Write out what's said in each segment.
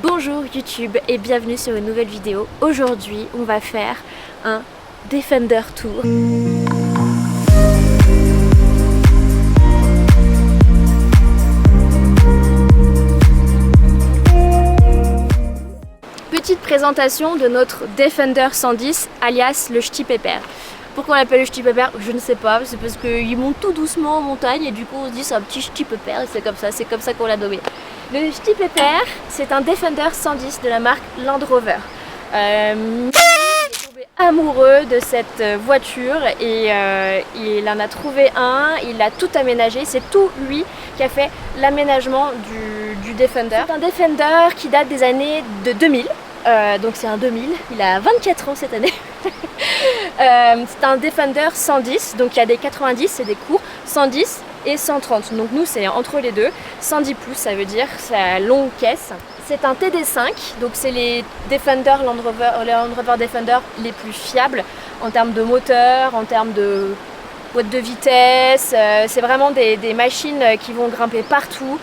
Bonjour YouTube et bienvenue sur une nouvelle vidéo. Aujourd'hui on va faire un Defender Tour. Petite présentation de notre Defender 110 alias le Ch'ti Pépère. Pourquoi on l'appelle le Ch'ti Pépère? Je ne sais pas, c'est parce qu'il monte tout doucement en montagne et du coup on se dit c'est un petit Ch'ti Pépère et c'est comme ça qu'on l'a nommé. Le Ch'ti Pépère, c'est un Defender 110 de la marque Land Rover. Il est tombé amoureux de cette voiture et il en a trouvé un, il a tout aménagé, c'est tout lui qui a fait l'aménagement du Defender. C'est un Defender qui date des années de 2000, donc c'est un 2000, il a 24 ans cette année. C'est un Defender 110, donc il y a des 90, c'est des courts, 110 et 130, donc nous c'est entre les deux. 110 pouces, ça veut dire sa longue caisse. C'est un TD5, donc c'est les Defender Land Rover Defender les plus fiables en termes de moteur, en termes de boîte de vitesse. C'est vraiment des machines qui vont grimper partout.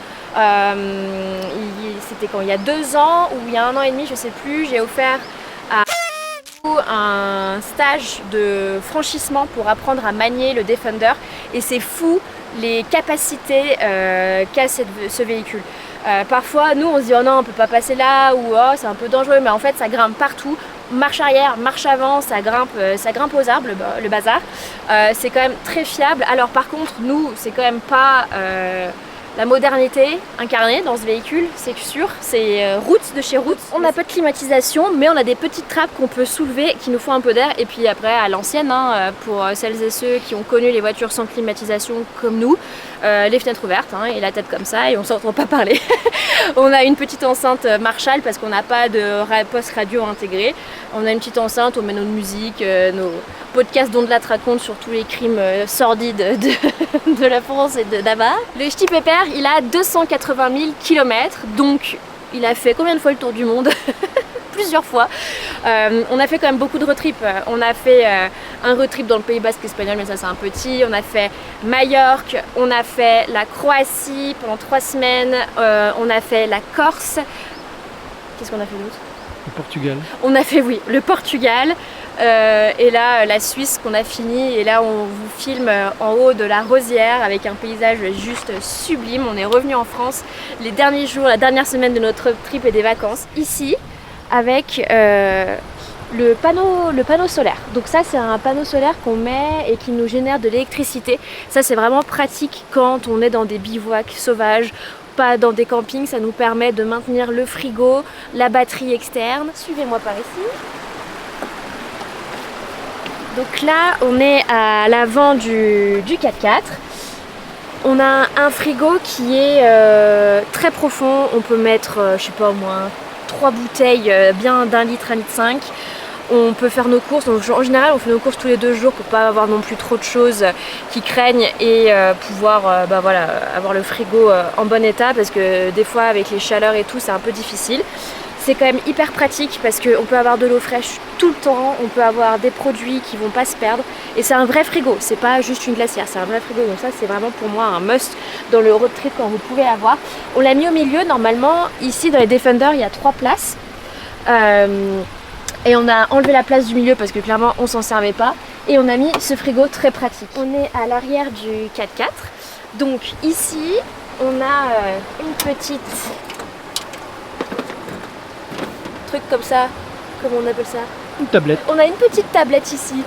C'était quand il y a 2 ans ou il y a 1 an et demi, je sais plus, j'ai offert à un stage de franchissement pour apprendre à manier le Defender et c'est fou les capacités qu'a ce véhicule. Parfois nous on se dit oh non on peut pas passer là ou oh c'est un peu dangereux, mais en fait ça grimpe partout, marche arrière, marche avant, ça grimpe aux arbres le bazar. C'est quand même très fiable. Alors par contre nous c'est quand même pas la modernité incarnée dans ce véhicule, c'est sûr, c'est Roots de chez Roots. On n'a pas de climatisation, mais on a des petites trappes qu'on peut soulever qui nous font un peu d'air. Et puis après, à l'ancienne, hein, pour celles et ceux qui ont connu les voitures sans climatisation comme nous, les fenêtres ouvertes hein, et la tête comme ça et on s'entend pas parler. On a une petite enceinte Marshall parce qu'on n'a pas de poste radio intégré. On a une petite enceinte, on met notre musique, nos podcasts dont de la raconte sur tous les crimes sordides de la France et de là-bas. Le Ch'ti Pépère, il a 280 000 km, donc il a fait combien de fois le tour du monde? Plusieurs fois. On a fait quand même beaucoup de road trip. On a fait un road trip dans le Pays Basque espagnol, mais ça c'est un petit. On a fait Majorque, on a fait la Croatie pendant 3 semaines, on a fait la Corse. Qu'est-ce qu'on a fait d'autre? Le Portugal. On a fait oui, le Portugal. Et là la Suisse qu'on a fini et là on vous filme en haut de la Rosière avec un paysage juste sublime. On est revenu en France les derniers jours, la dernière semaine de notre trip et des vacances ici avec le panneau solaire. Donc ça c'est un panneau solaire qu'on met et qui nous génère de l'électricité. Ça c'est vraiment pratique quand on est dans des bivouacs sauvages, pas dans des campings. Ça nous permet de maintenir le frigo, la batterie externe. Suivez-moi par ici. Donc là, on est à l'avant du 4x4. On a un frigo qui est très profond. On peut mettre, je sais pas au moins 3 bouteilles bien d'1 litre, 1,5 litre. On peut faire nos courses. Donc, en général, on fait nos courses tous les 2 jours pour pas avoir non plus trop de choses qui craignent et pouvoir voilà, avoir le frigo en bon état parce que des fois, avec les chaleurs et tout, c'est un peu difficile. C'est quand même hyper pratique parce qu'on peut avoir de l'eau fraîche tout le temps, on peut avoir des produits qui vont pas se perdre et c'est un vrai frigo, c'est pas juste une glacière, c'est un vrai frigo. Donc ça c'est vraiment pour moi un must dans le road trip quand vous pouvez avoir. On l'a mis au milieu, normalement ici dans les Defender il y a 3 places et on a enlevé la place du milieu parce que clairement on s'en servait pas et on a mis ce frigo très pratique. On est à l'arrière du 4x4, donc ici on a une petite truc comme ça, comment on appelle ça? Une tablette. On a une petite tablette ici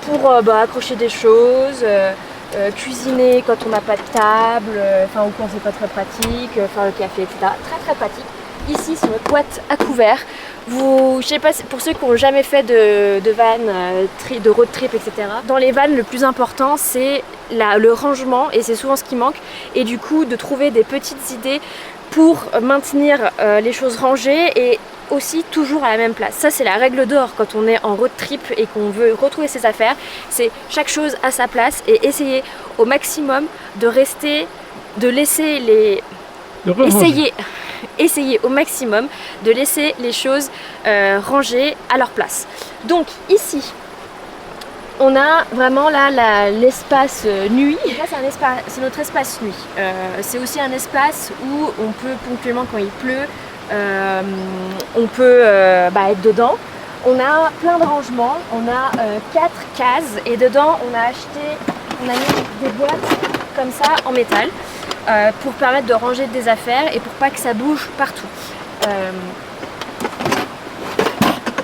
pour accrocher des choses, cuisiner quand on n'a pas de table, ou quand c'est pas très pratique, faire le café, etc. Très très pratique. Ici sur notre boîte à couvert, je sais pas, pour ceux qui n'ont jamais fait de van, de road trip, etc. Dans les vannes, le plus important c'est le rangement et c'est souvent ce qui manque. Et du coup de trouver des petites idées pour maintenir les choses rangées et aussi toujours à la même place. Ça c'est la règle d'or quand on est en road trip et qu'on veut retrouver ses affaires, c'est chaque chose à sa place et essayer au maximum de laisser essayer au maximum de laisser les choses rangées à leur place. Donc ici on a vraiment là l'espace nuit. Là c'est notre espace nuit. C'est aussi un espace où on peut ponctuellement quand il pleut On peut être dedans. On a plein de rangements, on a 4 cases et dedans on a mis des boîtes comme ça en métal pour permettre de ranger des affaires et pour pas que ça bouge partout.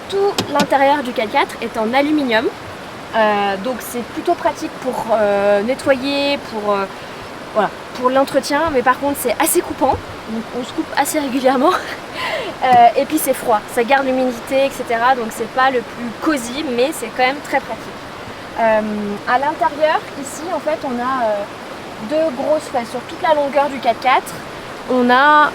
Tout l'intérieur du 4x4 est en aluminium, donc c'est plutôt pratique pour nettoyer, pour l'entretien, mais par contre c'est assez coupant, donc on se coupe assez régulièrement. Et puis c'est froid, ça garde l'humidité, etc. Donc c'est pas le plus cosy, mais c'est quand même très pratique. À l'intérieur, ici, en fait, on a deux grosses fesses sur toute la longueur du 4x4. On a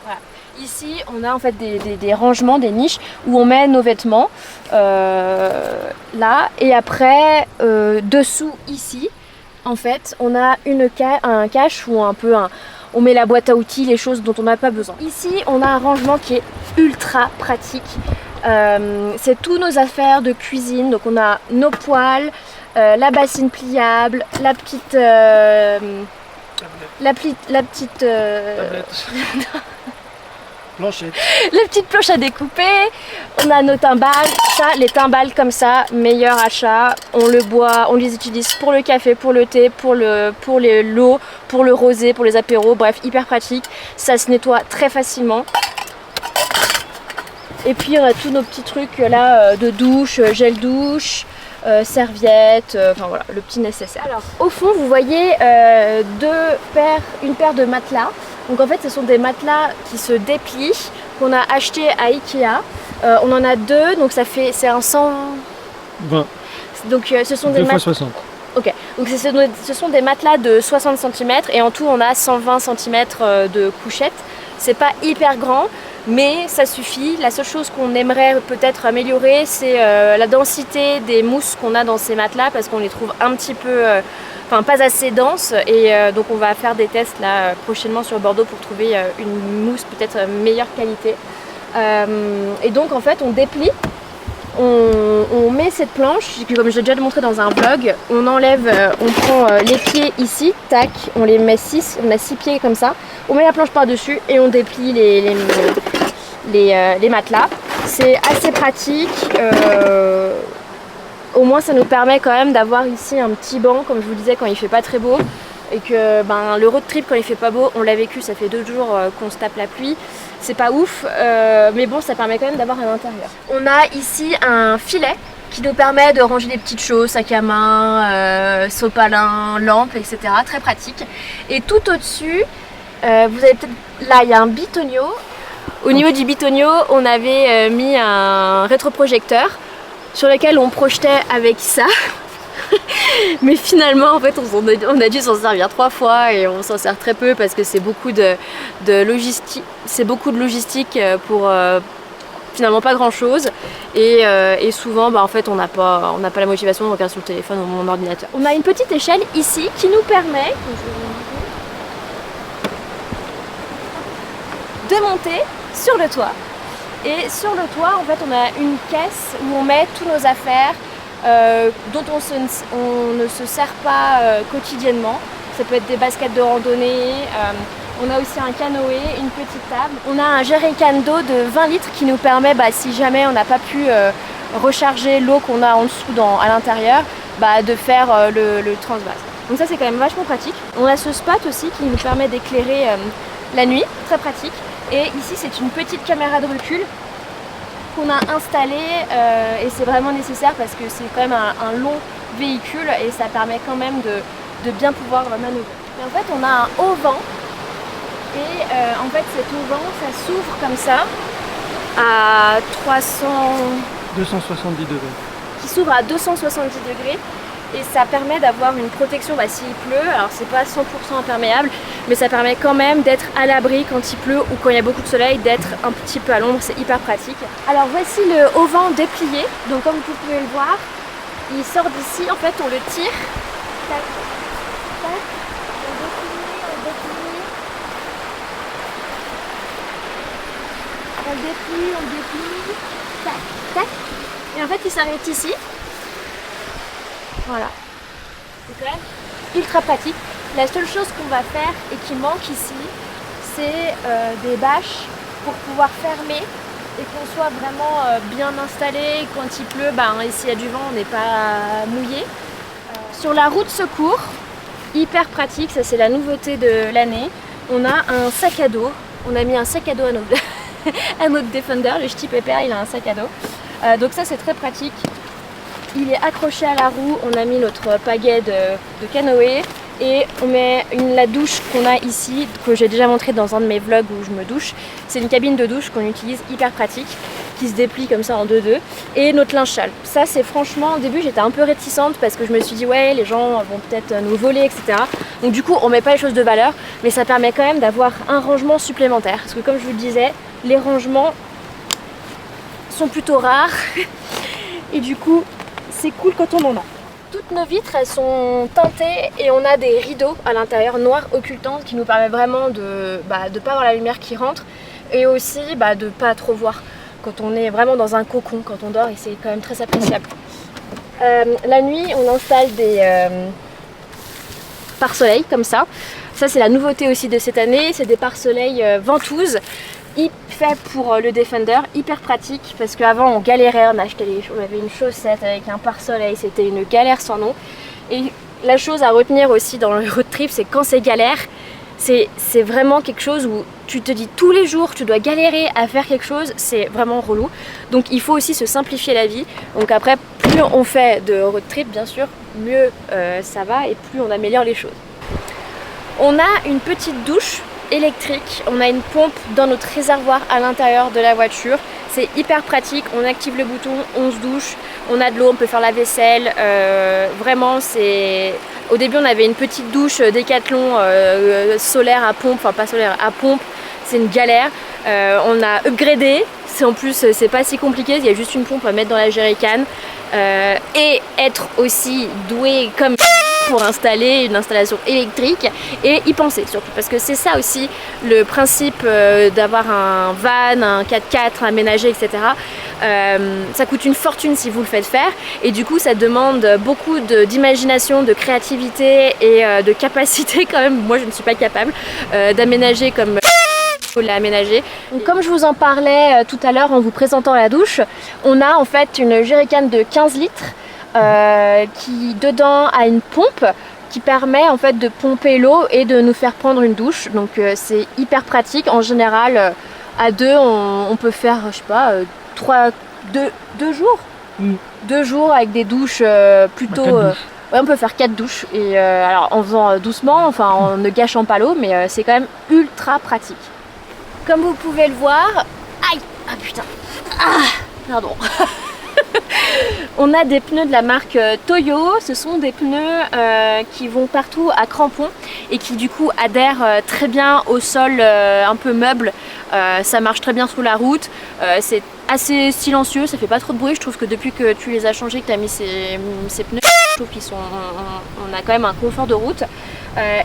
voilà. Ici, on a en fait des rangements, des niches où on met nos vêtements là. Et après, dessous ici, en fait, on a un cache ou on met la boîte à outils, les choses dont on n'a pas besoin. Ici, on a un rangement qui est ultra pratique. C'est tous nos affaires de cuisine. Donc on a nos poêles, la bassine pliable, la petite planchette. La petite planche à découper. On a nos timbales. Les timbales comme ça, meilleur achat. On le boit, on les utilise pour le café, pour le thé, pour l'eau, pour le rosé, pour les apéros. Bref, hyper pratique. Ça se nettoie très facilement. Et puis on a tous nos petits trucs là de douche, gel douche, serviettes, enfin voilà, le petit nécessaire. Alors au fond vous voyez une paire de matelas. Donc en fait ce sont des matelas qui se déplient, qu'on a acheté à Ikea. On en a deux, donc c'est un 120. Donc ce sont des matelas. 60. Ok, donc ce sont des matelas de 60 cm et en tout on a 120 cm de couchette. C'est pas hyper grand, mais ça suffit. La seule chose qu'on aimerait peut-être améliorer, c'est la densité des mousses qu'on a dans ces matelas parce qu'on les trouve un petit peu, pas assez denses. Et donc on va faire des tests là prochainement sur Bordeaux pour trouver une mousse peut-être meilleure qualité. Et donc en fait on déplie. On met cette planche, comme je l'ai déjà montré dans un vlog, on enlève, on prend les pieds ici, tac, on les met 6, on a 6 pieds comme ça, on met la planche par-dessus et on déplie les matelas. C'est assez pratique, au moins ça nous permet quand même d'avoir ici un petit banc, comme je vous disais quand il fait pas très beau. Et que le road trip quand il fait pas beau, on l'a vécu, ça fait 2 jours qu'on se tape la pluie, c'est pas ouf, mais bon ça permet quand même d'avoir un intérieur. On a ici un filet qui nous permet de ranger des petites choses, sac à main, sopalin, lampe, etc. Très pratique. Et tout au dessus, vous avez peut-être, là il y a un bitonio. Au niveau du bitonio, on avait mis un rétroprojecteur sur lequel on projetait avec ça. Mais finalement en fait on a dû s'en servir 3 fois et on s'en sert très peu parce que c'est beaucoup de logistique pour finalement pas grand chose et souvent en fait on n'a pas la motivation, on regarde sur le téléphone ou mon ordinateur. On a une petite échelle ici qui nous permet de monter sur le toit. Et sur le toit en fait on a une caisse où on met toutes nos affaires dont on ne se sert pas quotidiennement. Ça peut être des baskets de randonnée, on a aussi un canoë, une petite table. On a un jerrycan d'eau de 20 litres qui nous permet, si jamais on n'a pas pu recharger l'eau qu'on a en dessous à l'intérieur, de faire le transvase. Donc ça c'est quand même vachement pratique. On a ce spot aussi qui nous permet d'éclairer la nuit, très pratique. Et ici c'est une petite caméra de recul qu'on a installé et c'est vraiment nécessaire parce que c'est quand même un long véhicule et ça permet quand même de bien pouvoir manœuvrer. Et en fait on a un haut-vent et en fait cet haut-vent ça s'ouvre comme ça à 270 degrés. Qui s'ouvre à 270 degrés et ça permet d'avoir une protection s'il pleut. Alors c'est pas 100% imperméable mais ça permet quand même d'être à l'abri quand il pleut ou quand il y a beaucoup de soleil, d'être un petit peu à l'ombre, c'est hyper pratique. Alors voici le haut-vent déplié, donc comme vous pouvez le voir, il sort d'ici, en fait on le tire, tac, tac, on déplie, tac, tac, et en fait il s'arrête ici. Voilà, c'est quand même ultra pratique. La seule chose qu'on va faire et qui manque ici, c'est des bâches pour pouvoir fermer et qu'on soit vraiment bien installé. Quand il pleut, et s'il y a du vent, on n'est pas mouillé. Sur la roue de secours, hyper pratique, ça c'est la nouveauté de l'année. On a un sac à dos. On a mis un sac à dos à notre Defender. Le Ch'ti Pépère, il a un sac à dos. Donc ça c'est très pratique. Il est accroché à la roue. On a mis notre pagaie de canoë. Et on met la douche qu'on a ici, que j'ai déjà montré dans un de mes vlogs où je me douche. C'est une cabine de douche qu'on utilise, hyper pratique, qui se déplie comme ça en 2-2. Et notre linge sale. Ça c'est franchement, au début j'étais un peu réticente parce que je me suis dit ouais, les gens vont peut-être nous voler, etc. Donc du coup on met pas les choses de valeur, mais ça permet quand même d'avoir un rangement supplémentaire. Parce que comme je vous le disais, les rangements sont plutôt rares. Et du coup c'est cool quand on en a. Toutes nos vitres elles sont teintées et on a des rideaux à l'intérieur noirs occultants qui nous permettent vraiment de ne pas avoir la lumière qui rentre et aussi de ne pas trop voir quand on est vraiment dans un cocon, quand on dort, et c'est quand même très appréciable. La nuit on installe des pare-soleil comme ça. Ça c'est la nouveauté aussi de cette année, c'est des pare-soleil ventouses. Fait pour le Defender, hyper pratique parce qu'avant on galérait, on avait une chaussette avec un pare-soleil, c'était une galère sans nom. Et la chose à retenir aussi dans le road trip, c'est quand c'est galère, c'est vraiment quelque chose où tu te dis tous les jours tu dois galérer à faire quelque chose, c'est vraiment relou. Donc il faut aussi se simplifier la vie. Donc après, plus on fait de road trip bien sûr, mieux ça va et plus on améliore les choses. On a une petite douche électrique, on a une pompe dans notre réservoir à l'intérieur de la voiture, c'est hyper pratique, on active le bouton, on se douche, on a de l'eau, on peut faire la vaisselle, vraiment c'est... Au début on avait une petite douche Décathlon solaire à pompe, enfin pas solaire, à pompe, c'est une galère, on a upgradé, en plus c'est pas si compliqué, il y a juste une pompe à mettre dans la jerrycan et être aussi doué comme pour installer une installation électrique et y penser surtout parce que c'est ça aussi le principe d'avoir un van, un 4x4 aménagé, etc. Ça coûte une fortune si vous le faites faire et du coup ça demande beaucoup d'imagination, de créativité et de capacité quand même. Moi je ne suis pas capable d'aménager comme l'a aménagé. Donc, comme je vous en parlais tout à l'heure en vous présentant la douche, on a en fait une jerrycan de 15 litres qui dedans a une pompe qui permet en fait de pomper l'eau et de nous faire prendre une douche. Donc c'est hyper pratique. En général à deux on peut faire je sais pas 2 jours. 2 jours avec des douches plutôt ouais, on peut faire 4 douches et alors en faisant doucement, enfin en ne gâchant pas l'eau, mais c'est quand même ultra pratique. Comme vous pouvez le voir, aïe, ah putain, pardon. On a des pneus de la marque Toyo, ce sont des pneus qui vont partout à crampons et qui du coup adhèrent très bien au sol un peu meuble, ça marche très bien sous la route, c'est assez silencieux, ça fait pas trop de bruit. Je trouve que depuis que tu les as changés, que tu as mis ces pneus, je trouve qu'ils sont, on a quand même un confort de route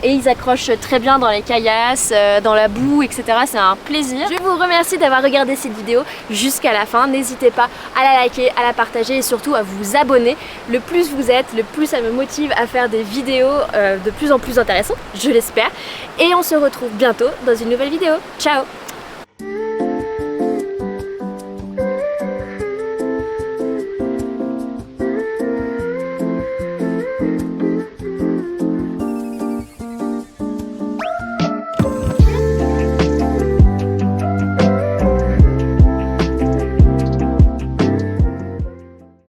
et ils accrochent très bien dans les caillasses, dans la boue, etc. C'est un plaisir. Je vous remercie d'avoir regardé cette vidéo jusqu'à la fin. N'hésitez pas à la liker, à la partager et surtout à vous abonner. Le plus vous êtes, le plus ça me motive à faire des vidéos de plus en plus intéressantes, je l'espère. Et on se retrouve bientôt dans une nouvelle vidéo. Ciao!